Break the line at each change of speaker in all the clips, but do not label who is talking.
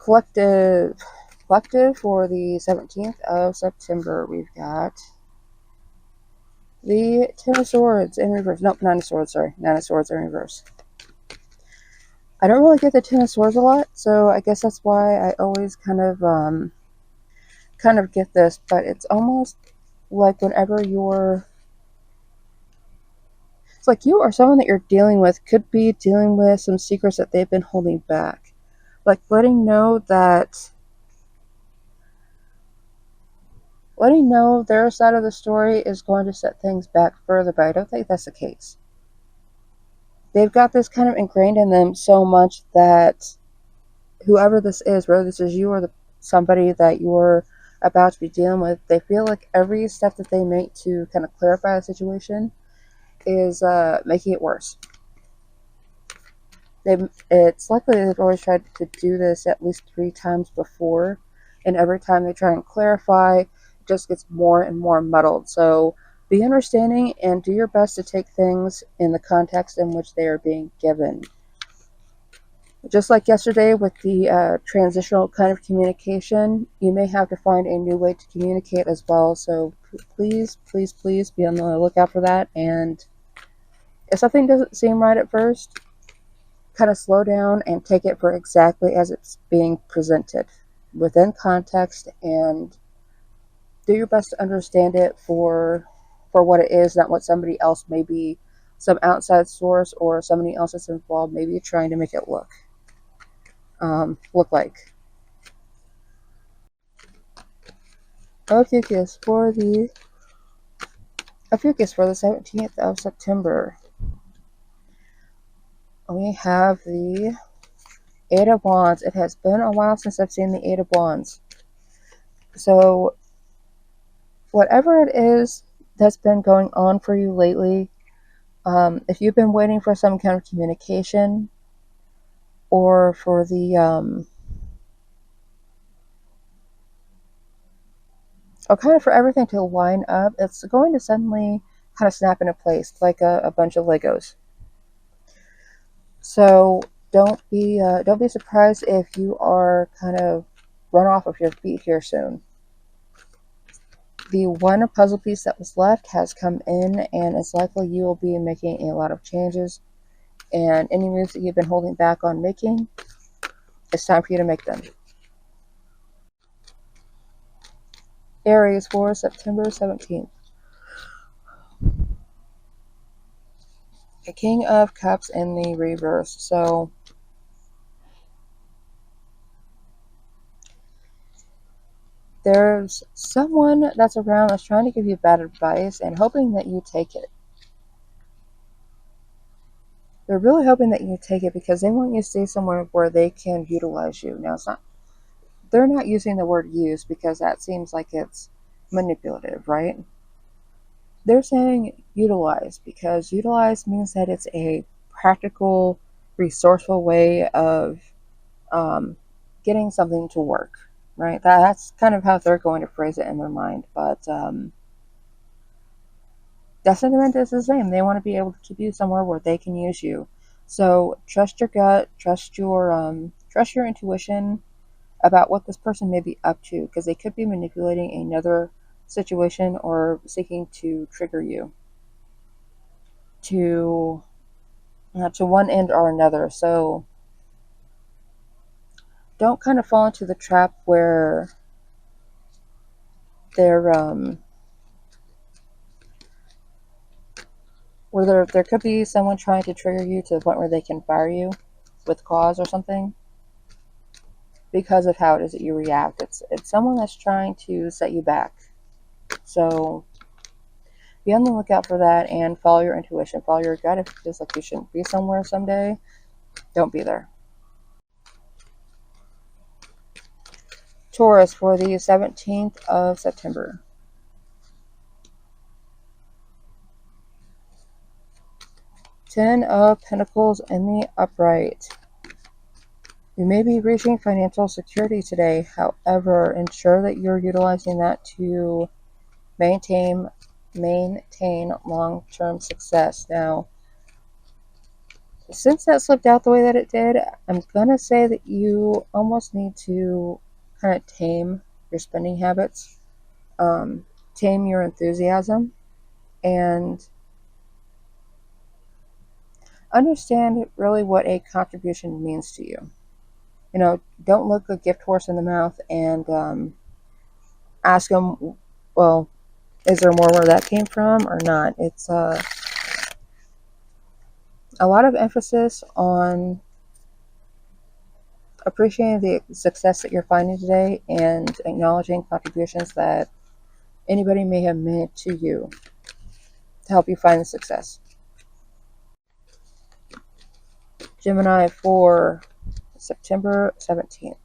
collective for the 17th of September, we've got the Ten of Swords in reverse. Nope, Nine of Swords, sorry. Nine of Swords in reverse. I don't really get the Ten of Swords a lot, so I guess that's why I always kind of get this, but it's almost like whenever it's like you or someone that you're dealing with could be dealing with some secrets that they've been holding back. Like letting know their side of the story is going to set things back further, but I don't think that's the case. They've got this kind of ingrained in them so much that whoever this is, whether this is you or somebody that you're about to be dealing with, they feel like every step that they make to kind of clarify the situation is making it worse. It's likely they've always tried to do this at least 3 times before, and every time they try and clarify, it just gets more and more muddled. So be understanding and do your best to take things in the context in which they are being given. Just like yesterday with the transitional kind of communication, you may have to find a new way to communicate as well. So please, please, please be on the lookout for that. And if something doesn't seem right at first, kind of slow down and take it for exactly as it's being presented within context, and do your best to understand it for what it is, not what somebody else, maybe some outside source or somebody else that's involved, maybe trying to make it look like. A focus for the 17th of September. We have the Eight of Wands. It has been a while since I've seen the Eight of Wands. So whatever it is that's been going on for you lately, if you've been waiting for some kind of communication or for the or kind of for everything to line up, it's going to suddenly kind of snap into place like a bunch of Legos. So don't be surprised if you are kind of run off of your feet here soon. The one puzzle piece that was left has come in, and it's likely you will be making a lot of changes, and any moves that you've been holding back on making, it's time for you to make them. Aries for September 17th. A King of Cups in the reverse. So there's someone that's around that's trying to give you bad advice and hoping that you take it. They're really hoping that you take it because they want you to stay somewhere where they can utilize you. Now, they're not using the word use because that seems like it's manipulative, right? They're saying utilize because utilize means that it's a practical, resourceful way of getting something to work, right? That's kind of how they're going to phrase it in their mind. But that sentiment is the same. They want to be able to keep you somewhere where they can use you. So trust your gut, trust your intuition about what this person may be up to, because they could be manipulating another situation or seeking to trigger you to one end or another. So don't kind of fall into the trap where there could be someone trying to trigger you to the point where they can fire you with cause or something because of how it is that you react. It's someone that's trying to set you back. So be on the lookout for that and follow your intuition, follow your gut. If it feels like you shouldn't be somewhere someday, don't be there. Taurus for the 17th of September. Ten of Pentacles in the upright. You may be reaching financial security today. However, ensure that you're utilizing that to maintain long-term success. Now, since that slipped out the way that it did, I'm gonna say that you almost need to kind of tame your spending habits, tame your enthusiasm, and understand really what a contribution means to you. You know, don't look a gift horse in the mouth and ask them, well, is there more where that came from or not? It's a lot of emphasis on appreciating the success that you're finding today and acknowledging contributions that anybody may have made to you to help you find the success. Gemini for September 17th.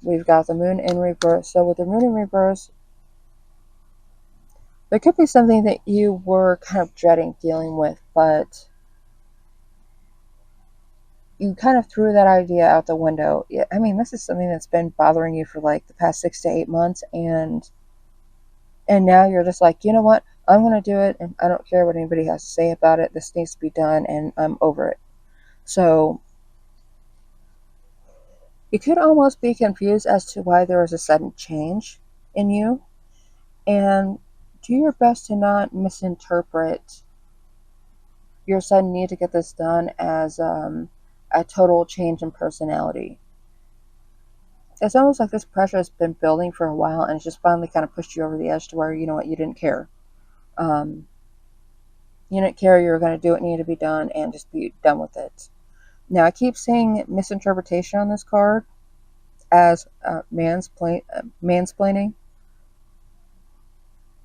We've got the moon in reverse. So with the moon in reverse, there could be something that you were kind of dreading dealing with, but you kind of threw that idea out the window. I mean, this is something that's been bothering you for like the past 6 to 8 months, and now you're just like, you know what? I'm going to do it, and I don't care what anybody has to say about it. This needs to be done, and I'm over it. So you could almost be confused as to why there was a sudden change in you, and do your best to not misinterpret your sudden need to get this done as a total change in personality. It's almost like this pressure has been building for a while, and it's just finally kind of pushed you over the edge to where, you know what, you didn't care. You didn't care, you were going to do what needed to be done and just be done with it. Now, I keep seeing misinterpretation on this card as mansplaining,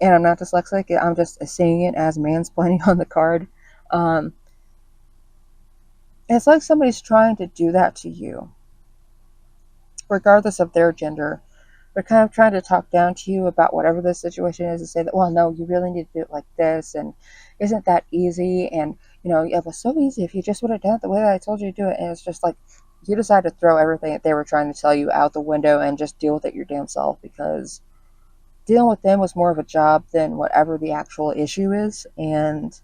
and I'm not dyslexic, I'm just seeing it as mansplaining on the card. It's like somebody's trying to do that to you, regardless of their gender. They're kind of trying to talk down to you about whatever the situation is and say that, well, no, you really need to do it like this, and isn't that easy? And, you know, it was so easy if you just would have done it the way that I told you to do it. And it's just like, you decide to throw everything that they were trying to tell you out the window and just deal with it your damn self, because dealing with them was more of a job than whatever the actual issue is. And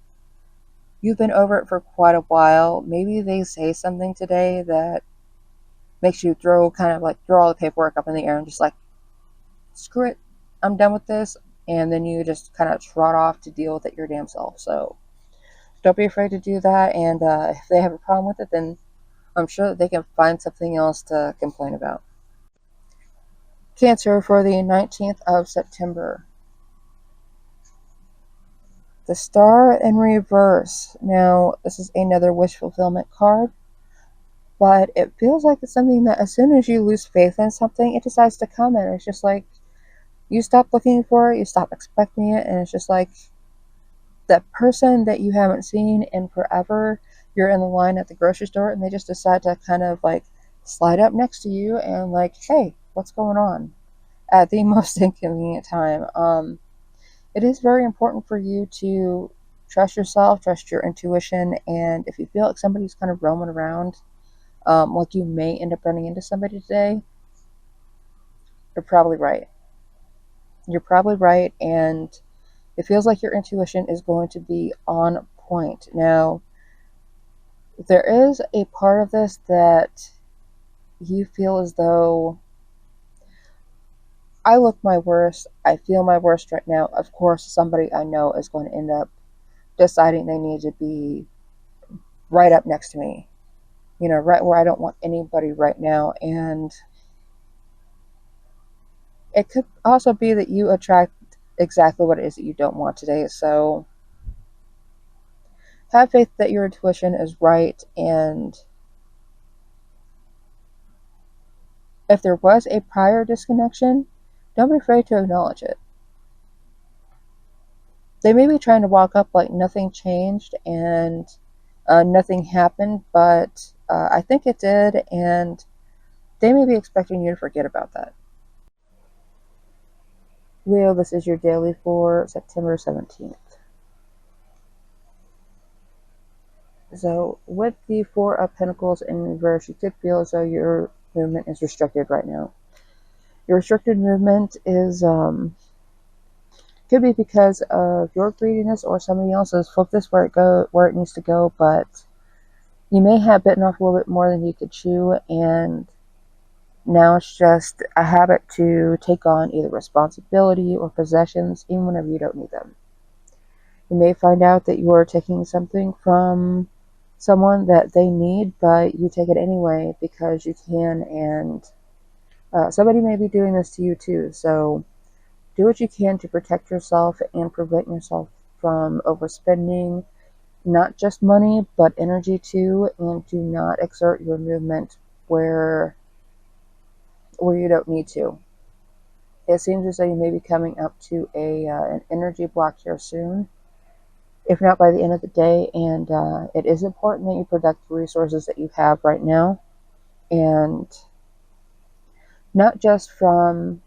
you've been over it for quite a while. Maybe they say something today that makes you throw all the paperwork up in the air and just like, screw it, I'm done with this. And then you just kind of trot off to deal with it your damn self. So don't be afraid to do that. And if they have a problem with it, then I'm sure that they can find something else to complain about. Cancer for the 19th of September. The Star in reverse. Now, this is another wish fulfillment card, but it feels like it's something that as soon as you lose faith in something, it decides to come, and it's just like, you stop looking for it, you stop expecting it, and it's just like that person that you haven't seen in forever, you're in the line at the grocery store, and they just decide to kind of like slide up next to you and like, hey, what's going on? At the most inconvenient time. It is very important for you to trust yourself, trust your intuition, and if you feel like somebody's kind of roaming around, like you may end up running into somebody today, you're probably right. You're probably right, and it feels like your intuition is going to be on point. Now, there is a part of this that you feel as though, I look my worst, I feel my worst right now. Of course, somebody I know is going to end up deciding they need to be right up next to me, you know, right where I don't want anybody right now. And it could also be that you attract exactly what it is that you don't want today. So have faith that your intuition is right, and if there was a prior disconnection, don't be afraid to acknowledge it. They may be trying to walk up like nothing changed and nothing happened, but I think it did, and they may be expecting you to forget about that. Leo, this is your daily for September 17th. So with the Four of Pentacles in reverse, you could feel as though your movement is restricted right now. Your restricted movement is Could be because of your greediness or somebody else's. Flip this where it needs to go, but you may have bitten off a little bit more than you could chew, and now it's just a habit to take on either responsibility or possessions, even whenever you don't need them. You may find out that you are taking something from someone that they need, but you take it anyway because you can, and somebody may be doing this to you too. So do what you can to protect yourself and prevent yourself from overspending, not just money, but energy too, and do not exert your movement where you don't need to. It seems as though you may be coming up to an energy block here soon, if not by the end of the day, and it is important that you protect the resources that you have right now, and not just from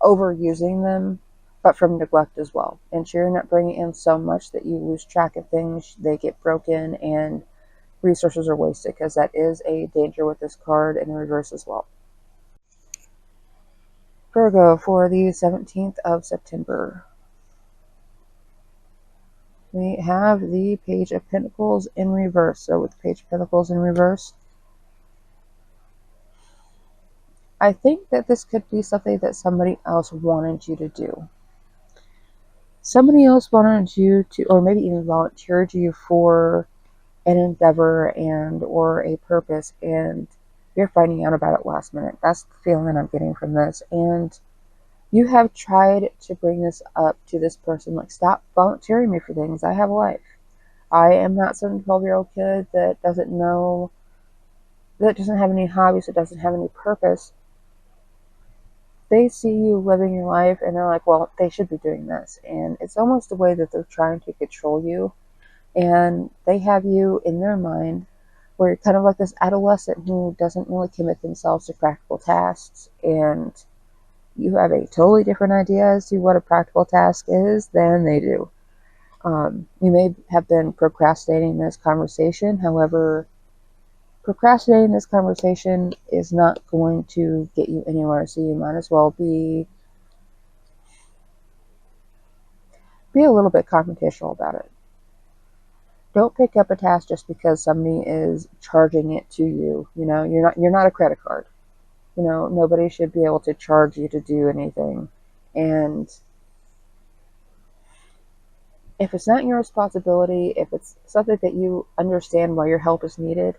overusing them, but from neglect as well. And sure, you're not bringing in so much that you lose track of things, they get broken, and resources are wasted, because that is a danger with this card in reverse as well. Virgo, for the 17th of September, we have the Page of Pentacles in reverse. So with the Page of Pentacles in reverse, I think that this could be something that somebody else wanted you to do. Somebody else wanted you to, or maybe even volunteered you for an endeavor and or a purpose, and you're finding out about it last minute. That's the feeling I'm getting from this. And you have tried to bring this up to this person, like, stop volunteering me for things. I have a life. I am not some 12-year-old kid that doesn't know, that doesn't have any hobbies, that doesn't have any purpose. They see you living your life and they're like, well, they should be doing this. And it's almost a way that they're trying to control you. And they have you in their mind where you're kind of like this adolescent who doesn't really commit themselves to practical tasks. And you have a totally different idea as to what a practical task is than they do. You may have been procrastinating this conversation. However, procrastinating this conversation is not going to get you anywhere, so you might as well be a little bit confrontational about it. Don't pick up a task just because somebody is charging it to you. You know, you're not a credit card. You know, nobody should be able to charge you to do anything. And if it's not your responsibility, if it's something that you understand why your help is needed,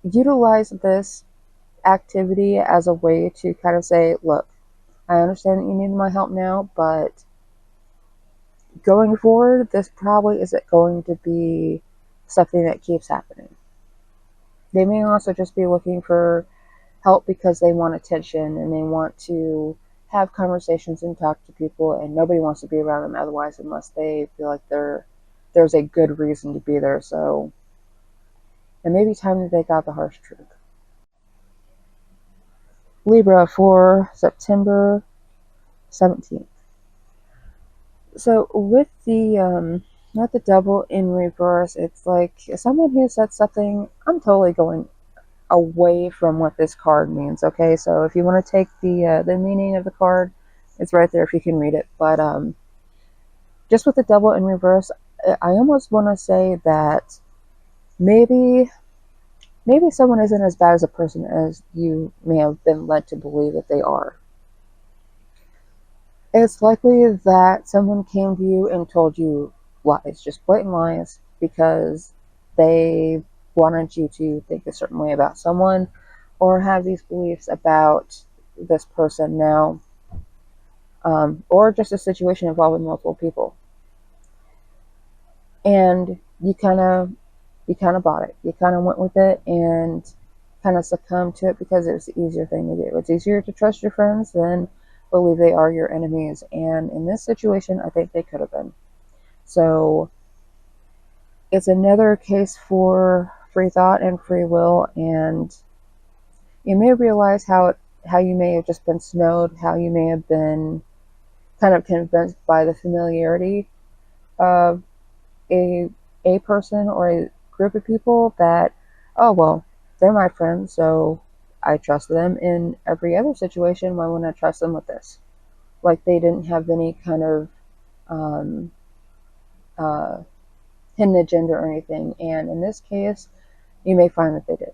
utilize this activity as a way to kind of say, look, I understand that you need my help now, but going forward, this probably isn't going to be something that keeps happening. They may also just be looking for help because they want attention and they want to have conversations and talk to people, and nobody wants to be around them otherwise unless they feel like there's a good reason to be there. So it may be time that they got the harsh truth. Libra, for September 17th. So with the devil in reverse, it's like someone who said something, I'm totally going away from what this card means, okay? So if you want to take the meaning of the card, it's right there if you can read it. But just with the devil in reverse, I almost want to say that maybe someone isn't as bad as a person as you may have been led to believe that they are. It's likely that someone came to you and told you lies, just blatant lies, because they wanted you to think a certain way about someone or have these beliefs about this person now, or just a situation involving multiple people. And you kind of bought it. You kind of went with it and kind of succumbed to it because it was the easier thing to do. It's easier to trust your friends than believe they are your enemies. And in this situation, I think they could have been. So it's another case for free thought and free will. And you may realize how you may have just been snowed, how you may have been kind of convinced by the familiarity of a person or a group of people that, oh, well, they're my friends, so I trust them in every other situation. Why wouldn't I trust them with this? like they didn't have any kind of um, uh, hidden agenda or anything. And in this case, you may find that they did.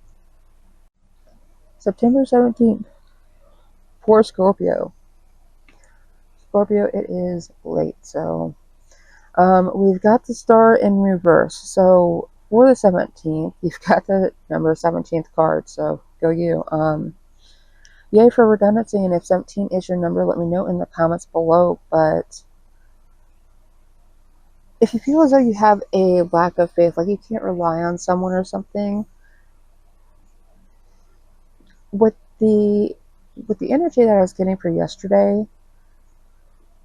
September 17th, for Scorpio. Scorpio, it is late, so we've got the star in reverse. So for the 17th, you've got the number 17th card, so go you. Yay for redundancy, and if 17 is your number, let me know in the comments below. But if you feel as though you have a lack of faith, like you can't rely on someone or something, with the energy that I was getting for yesterday,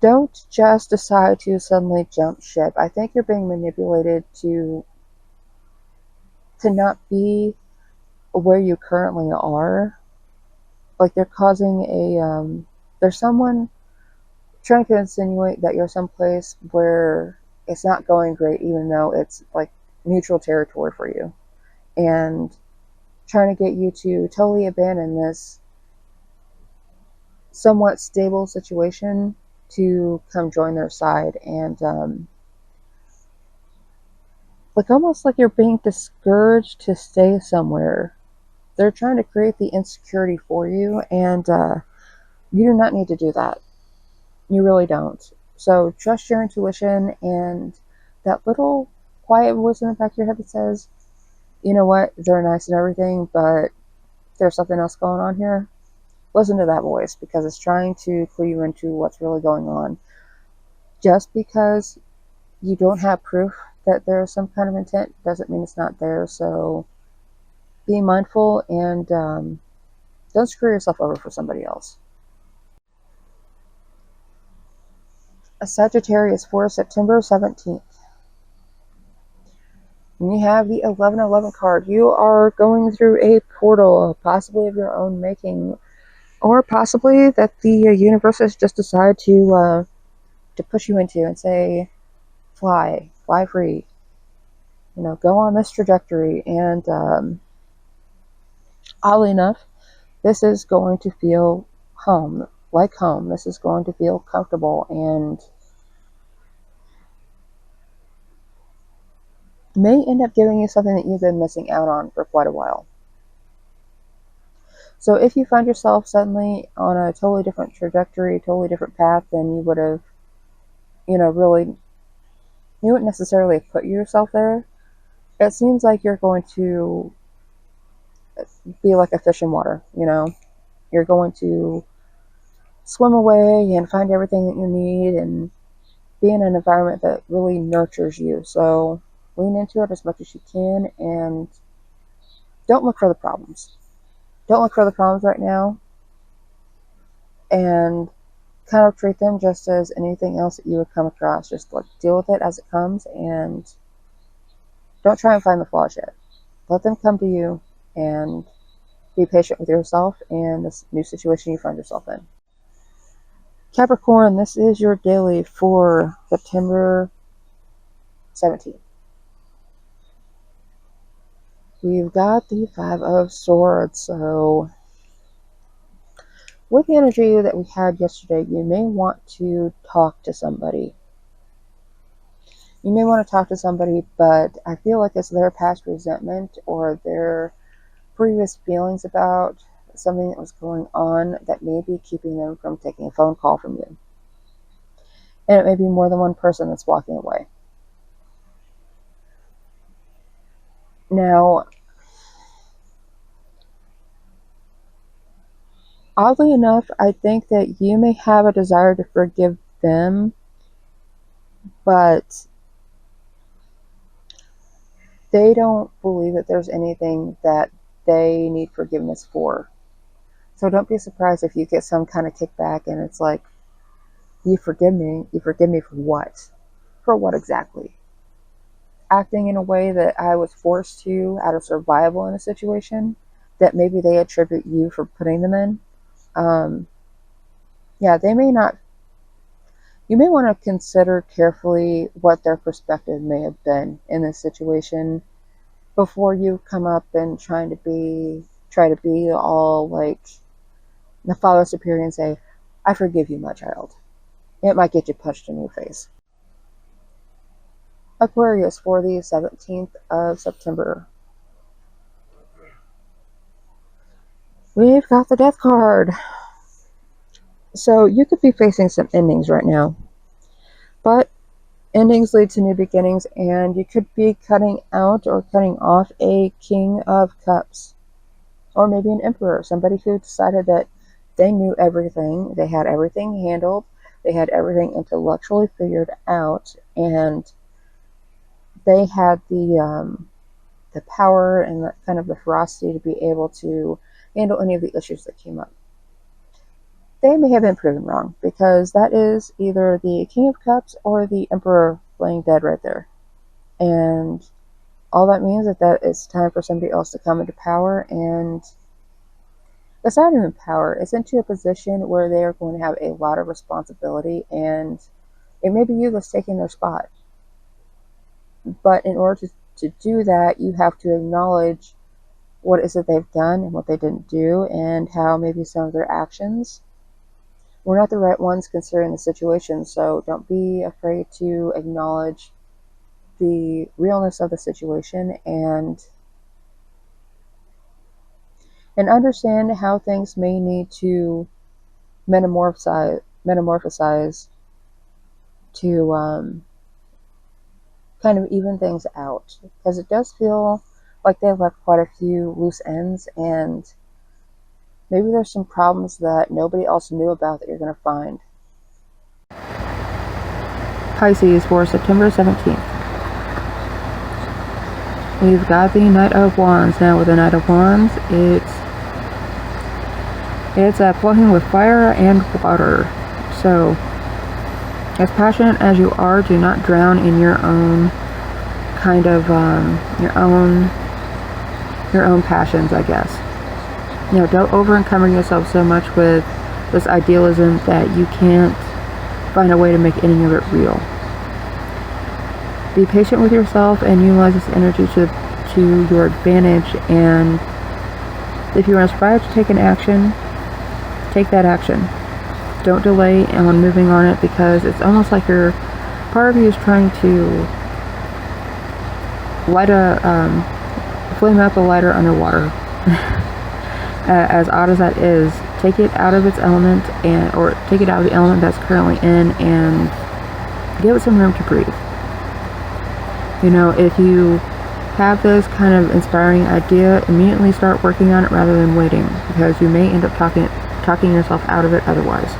don't just decide to suddenly jump ship. I think you're being manipulated to not be where you currently are. Like they're causing a there's someone trying to insinuate that you're someplace where it's not going great, even though it's like neutral territory for you, and trying to get you to totally abandon this somewhat stable situation to come join their side. And like almost like you're being discouraged to stay somewhere. They're trying to create the insecurity for you, and you do not need to do that. You really don't. So trust your intuition and that little quiet voice in the back of your head that says, you know what, they're nice and everything, but there's something else going on here. Listen to that voice, because it's trying to clue you into what's really going on. Just because you don't have proof that there's some kind of intent doesn't mean it's not there. So be mindful and don't screw yourself over for somebody else. A Sagittarius for September 17th. And you have the 1111 card. You are going through a portal, possibly of your own making, or possibly that the universe has just decided to push you into and say, fly free. You know, go on this trajectory. And oddly enough, this is going to feel home, like home. This is going to feel comfortable and may end up giving you something that you've been missing out on for quite a while. So if you find yourself suddenly on a totally different trajectory, totally different path than you would have, really, you wouldn't necessarily have put yourself there, it seems like you're going to be like a fish in water. You're going to swim away and find everything that you need and be in an environment that really nurtures you. So lean into it as much as you can and don't look for the problems. Don't look for the problems right now, and kind of treat them just as anything else that you would come across. Just like deal with it as it comes, and don't try and find the flaws yet. Let them come to you, and be patient with yourself and this new situation you find yourself in. Capricorn, this is your daily for September 17th. We've got the Five of Swords. So with the energy that we had yesterday, you may want to talk to somebody. You may want to talk to somebody, but I feel like it's their past resentment or their previous feelings about something that was going on that may be keeping them from taking a phone call from you. And it may be more than one person that's walking away. Now, oddly enough, I think that you may have a desire to forgive them, but they don't believe that there's anything that they need forgiveness for. So don't be surprised if you get some kind of kickback and it's like, you forgive me? You forgive me for what? For what exactly? Acting in a way that I was forced to out of survival in a situation that maybe they attribute you for putting them in. They may not. You may want to consider carefully what their perspective may have been in this situation before you come up and try to be all like the father superior and say, I forgive you, my child. it might get you punched in your face. Aquarius for the 17th of September. We've got the Death card. So you could be facing some endings right now. But endings lead to new beginnings, and you could be cutting out or cutting off a King of Cups. Or maybe an Emperor, somebody who decided that they knew everything, they had everything handled, they had everything intellectually figured out, and they had the power and the kind of the ferocity to be able to handle any of the issues that came up. They may have been proven wrong, because that is either the King of Cups or the Emperor playing dead right there. And all that means is that it's time for somebody else to come into power, and it's not even power, it's into a position where they are going to have a lot of responsibility, and it may be you that's taking their spot. But in order to do that, you have to acknowledge what it is that they've done and what they didn't do, and how maybe some of their actions were not the right ones considering the situation. So don't be afraid to acknowledge the realness of the situation and understand how things may need to metamorphosize to kind of even things out, because it does feel like they've left quite a few loose ends, and maybe there's some problems that nobody else knew about that you're going to find. Pisces for September 17th. We've got the Knight of Wands. Now with the Knight of Wands, it's playing with fire and water. So, as passionate as you are, do not drown in your own kind of your own passions, I guess. You know, don't over encumber yourself so much with this idealism that you can't find a way to make any of it real. Be patient with yourself and utilize this energy to your advantage, and if you are inspired to take an action, take that action. Don't delay on moving on it, because it's almost like part of you is trying to light flame out the lighter underwater. As odd as that is, take it out of its element, or take it out of the element that's currently in, and give it some room to breathe. You know, if you have this kind of inspiring idea, immediately start working on it rather than waiting, because you may end up talking yourself out of it otherwise.